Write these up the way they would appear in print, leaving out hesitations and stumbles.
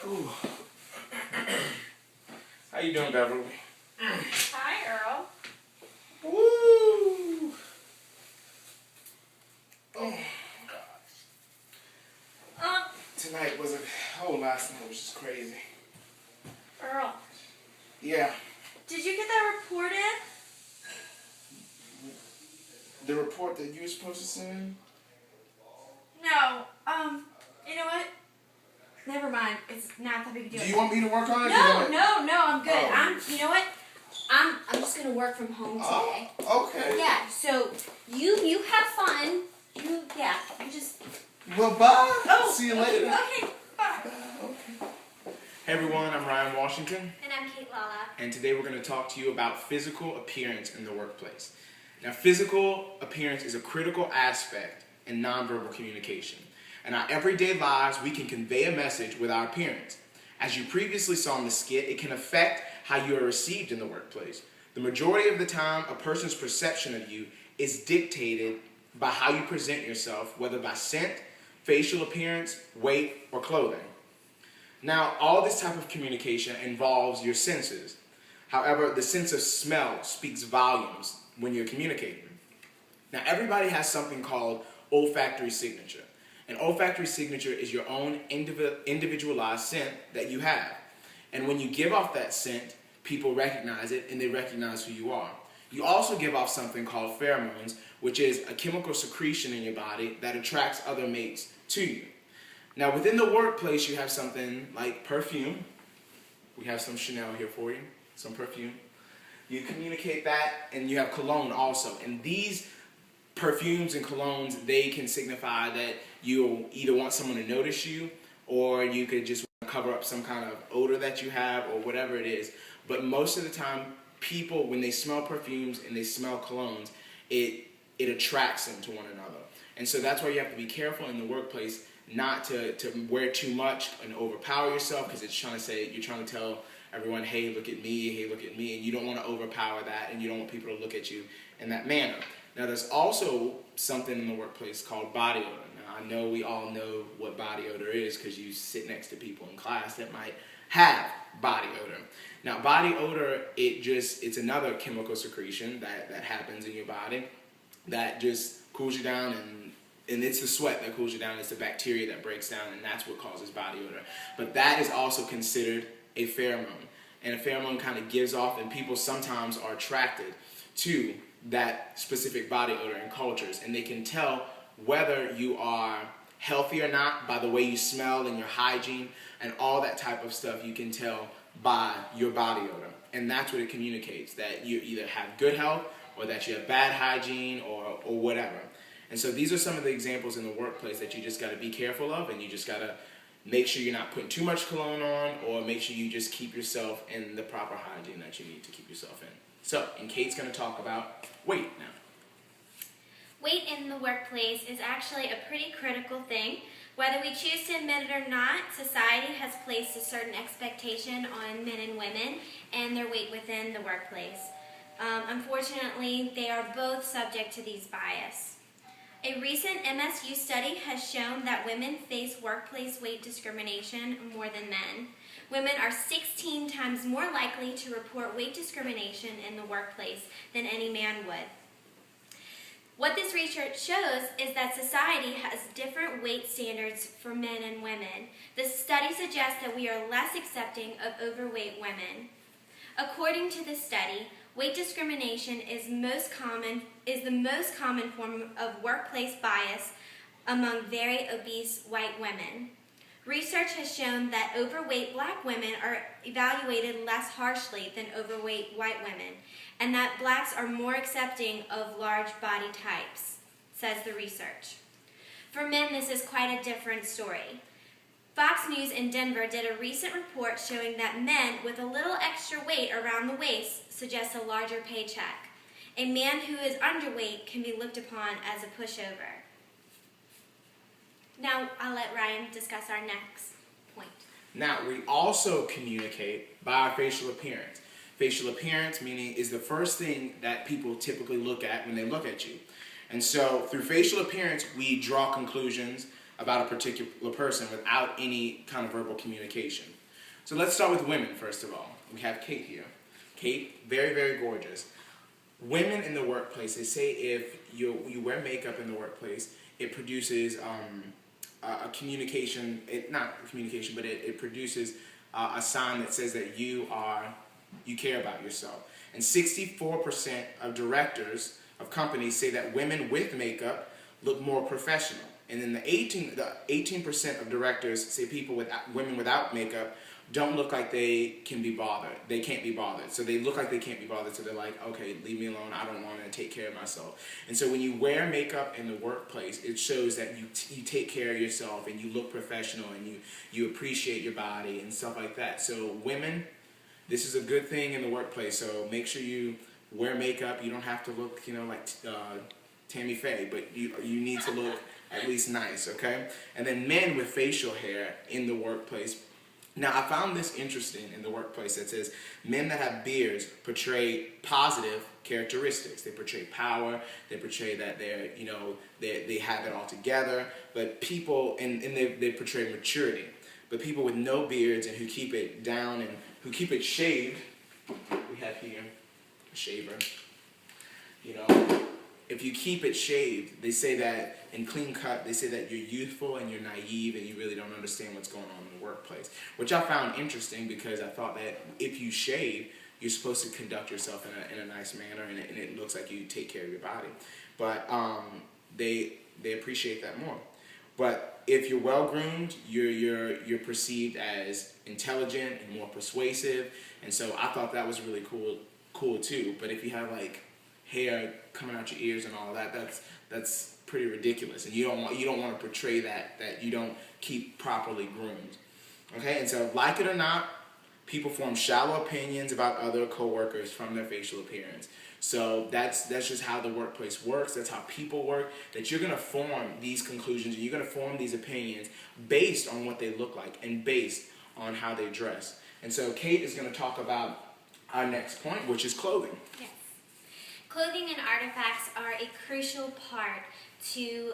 Ooh. How you doing, Beverly? Hi, Earl. Woo! Oh, God. Tonight was last night was just crazy. Earl, Yeah. did you get that report in? The report that you were supposed to send? No. You know what? Never mind. It's not that big a deal. Do you want me to work on it? No, I'm good. Oh. You know what? I'm just gonna work from home today. Oh, okay. Yeah, so you have fun. You just Well, bye. Oh, See you later. Okay, bye. Okay. Hey everyone, I'm Ryan Washington. And I'm Kate Lala. And today we're going to talk to you about physical appearance in the workplace. Now, physical appearance is a critical aspect in nonverbal communication. In our everyday lives, we can convey a message with our appearance. As you previously saw in the skit, it can affect how you are received in the workplace. The majority of the time, a person's perception of you is dictated by how you present yourself, whether by scent, facial appearance, weight, or clothing. Now, all this type of communication involves your senses. However, the sense of smell speaks volumes when you're communicating. Now, everybody has something called olfactory signature. An olfactory signature is your own individualized scent that you have. And when you give off that scent, people recognize it and they recognize who you are. You also give off something called pheromones, which is a chemical secretion in your body that attracts other mates to you. Now, within the workplace, you have something like perfume. We have some Chanel here for you, some perfume. You communicate that, and you have cologne also. And these perfumes and colognes, they can signify that you either want someone to notice you, or you could just cover up some kind of odor that you have, or whatever it is. But most of the time, people, when they smell perfumes and they smell colognes, it attracts them to one another. And so that's why you have to be careful in the workplace not to wear too much and overpower yourself, because it's trying to say, you're trying to tell everyone, hey, look at me, hey, look at me, and you don't want to overpower that, and you don't want people to look at you in that manner. Now, there's also something in the workplace called body odor. Now, I know we all know what body odor is because you sit next to people in class that might have body odor. Now, body odor, it's another chemical secretion that happens in your body that just cools you down, and it's the sweat that cools you down. It's the bacteria that breaks down, and that's what causes body odor. But that is also considered a pheromone. And a pheromone kind of gives off, and people sometimes are attracted to that specific body odor in cultures. And they can tell whether you are healthy or not by the way you smell and your hygiene and all that type of stuff. You can tell by your body odor. And that's what it communicates, that you either have good health or that you have bad hygiene or whatever. And so these are some of the examples in the workplace that you just got to be careful of, and you just got to make sure you're not putting too much cologne on, or make sure you just keep yourself in the proper hygiene that you need to keep yourself in. So, and Kate's going to talk about weight now. Weight in the workplace is actually a pretty critical thing. Whether we choose to admit it or not, society has placed a certain expectation on men and women and their weight within the workplace. Unfortunately, they are both subject to these bias. A recent MSU study has shown that women face workplace weight discrimination more than men. Women are 16 times more likely to report weight discrimination in the workplace than any man would. What this research shows is that society has different weight standards for men and women. The study suggests that we are less accepting of overweight women. According to the study, weight discrimination is the most common form of workplace bias among very obese white women. Research has shown that overweight black women are evaluated less harshly than overweight white women, and that blacks are more accepting of large body types, says the research. For men, this is quite a different story. Fox News in Denver did a recent report showing that men with a little extra weight around the waist suggest a larger paycheck. A man who is underweight can be looked upon as a pushover. Now, I'll let Ryan discuss our next point. Now, we also communicate by our facial appearance. Facial appearance, meaning, is the first thing that people typically look at when they look at you. And so, through facial appearance, we draw conclusions about a particular person without any kind of verbal communication. So let's start with women, first of all. We have Kate here. Kate, very, very gorgeous. Women in the workplace, they say if you wear makeup in the workplace, it produces a communication, not communication, but it produces a sign that says that you care about yourself. And 64% of directors of companies say that women with makeup look more professional. And then the 18% of directors say women without makeup don't look like they can be bothered. They can't be bothered. So they look like they can't be bothered. So they're like, okay, leave me alone. I don't want to take care of myself. And so when you wear makeup in the workplace, it shows that you take care of yourself and you look professional and you appreciate your body and stuff like that. So women, this is a good thing in the workplace. So make sure you wear makeup. You don't have to look, like Tammy Faye, but you need to look at least nice, okay? And then men with facial hair in the workplace. Now, I found this interesting in the workplace that says men that have beards portray positive characteristics. They portray power. They portray that they have it all together. But people, and they portray maturity. But people with no beards and who keep it down and who keep it shaved, we have here a shaver, if you keep it shaved, they say that, and clean cut, they say that you're youthful and you're naive and you really don't understand what's going on in the workplace. Which I found interesting because I thought that if you shave, you're supposed to conduct yourself in a nice manner and it looks like you take care of your body. But they appreciate that more. But if you're well-groomed, you're perceived as intelligent and more persuasive. And so I thought that was really cool too. But if you have hair coming out your ears and all that, that's pretty ridiculous, and you don't want to portray that you don't keep properly groomed. Okay, and so like it or not, people form shallow opinions about other coworkers from their facial appearance. So that's just how the workplace works. That's how people work. That you're gonna form these conclusions and you're gonna form these opinions based on what they look like and based on how they dress. And so Kate is gonna talk about our next point, which is clothing. Yes. Clothing and artifacts are a crucial part to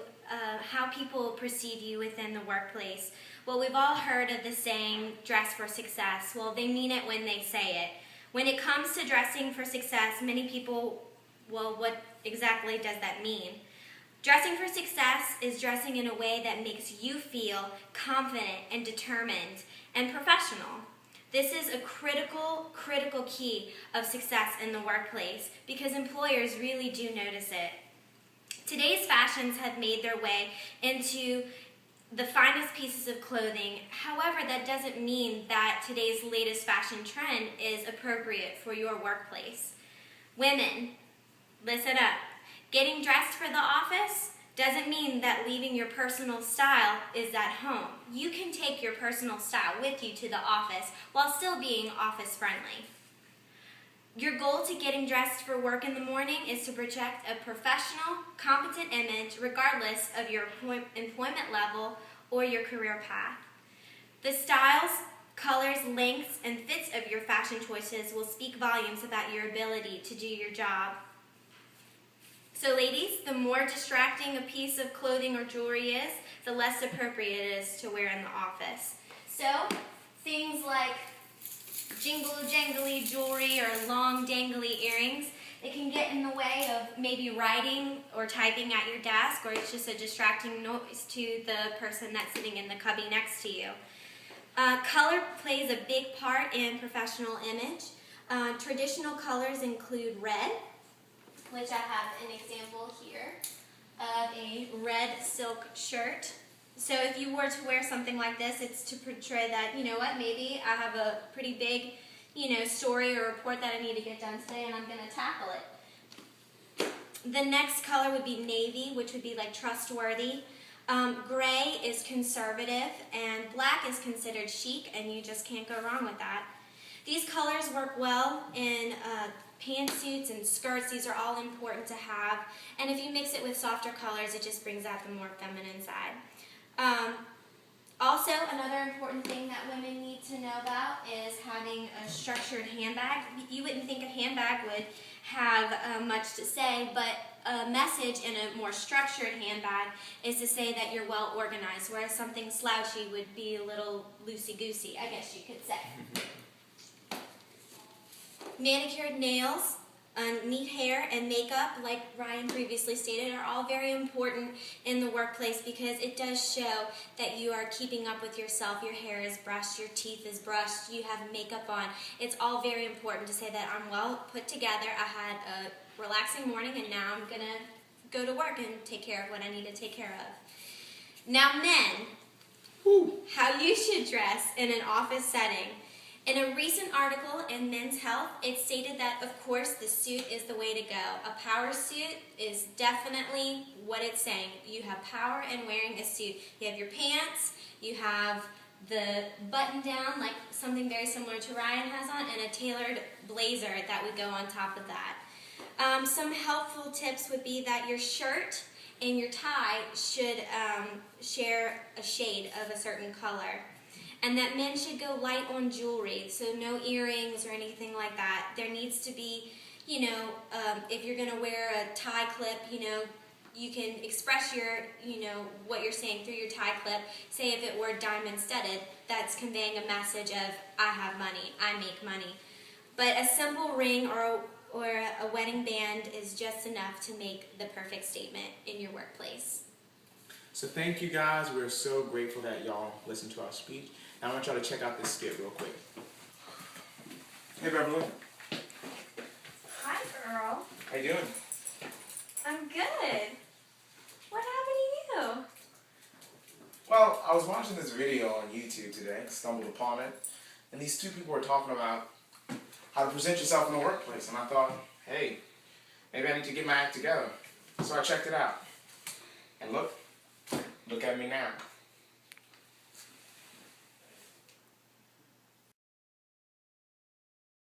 how people perceive you within the workplace. Well, we've all heard of the saying, dress for success. Well, they mean it when they say it. When it comes to dressing for success, many people, well, what exactly does that mean? Dressing for success is dressing in a way that makes you feel confident and determined and professional. This is a critical key of success in the workplace because employers really do notice it. Today's fashions have made their way into the finest pieces of clothing. However, that doesn't mean that today's latest fashion trend is appropriate for your workplace. Women, listen up. Getting dressed for the office doesn't mean that leaving your personal style is at home. You can take your personal style with you to the office while still being office friendly. Your goal to getting dressed for work in the morning is to project a professional, competent image regardless of your employment level or your career path. The styles, colors, lengths, and fits of your fashion choices will speak volumes about your ability to do your job. So ladies, the more distracting a piece of clothing or jewelry is, the less appropriate it is to wear in the office. So things like jingle-jangly jewelry or long dangly earrings, it can get in the way of maybe writing or typing at your desk, or it's just a distracting noise to the person that's sitting in the cubby next to you. Color plays a big part in professional image. Traditional colors include red, which I have an example here of a red silk shirt. So if you were to wear something like this, it's to portray that, maybe I have a pretty big, story or report that I need to get done today and I'm going to tackle it. The next color would be navy, which would be like trustworthy. Gray is conservative and black is considered chic, and you just can't go wrong with that. These colors work well in pantsuits and skirts. These are all important to have, and if you mix it with softer colors, it just brings out the more feminine side. Also, another important thing that women need to know about is having a structured handbag. You wouldn't think a handbag would have much to say, but a message in a more structured handbag is to say that you're well organized, whereas something slouchy would be a little loosey-goosey, I guess you could say. Manicured nails, neat hair, and makeup, like Ryan previously stated, are all very important in the workplace because it does show that you are keeping up with yourself. Your hair is brushed, your teeth is brushed, you have makeup on. It's all very important to say that I'm well put together. I had a relaxing morning and now I'm going to go to work and take care of what I need to take care of. Now men, how you should dress in an office setting. In a recent article in Men's Health, it stated that, of course, the suit is the way to go. A power suit is definitely what it's saying. You have power in wearing a suit. You have your pants, you have the button down, like something very similar to Ryan has on, and a tailored blazer that would go on top of that. Some helpful tips would be that your shirt and your tie should share a shade of a certain color. And that men should go light on jewelry, so no earrings or anything like that. There needs to be, if you're going to wear a tie clip, you can express your, what you're saying through your tie clip. Say if it were diamond studded, that's conveying a message of, I have money, I make money. But a simple ring or a wedding band is just enough to make the perfect statement in your workplace. So thank you guys. We're so grateful that y'all listened to our speech. Now I want y'all to check out this skit real quick. Hey Beverly. Hi, Earl. How you doing? I'm good. What happened to you? Well, I was watching this video on YouTube today, stumbled upon it, and these two people were talking about how to present yourself in the workplace, and I thought, hey, maybe I need to get my act together. So I checked it out. And look at me now.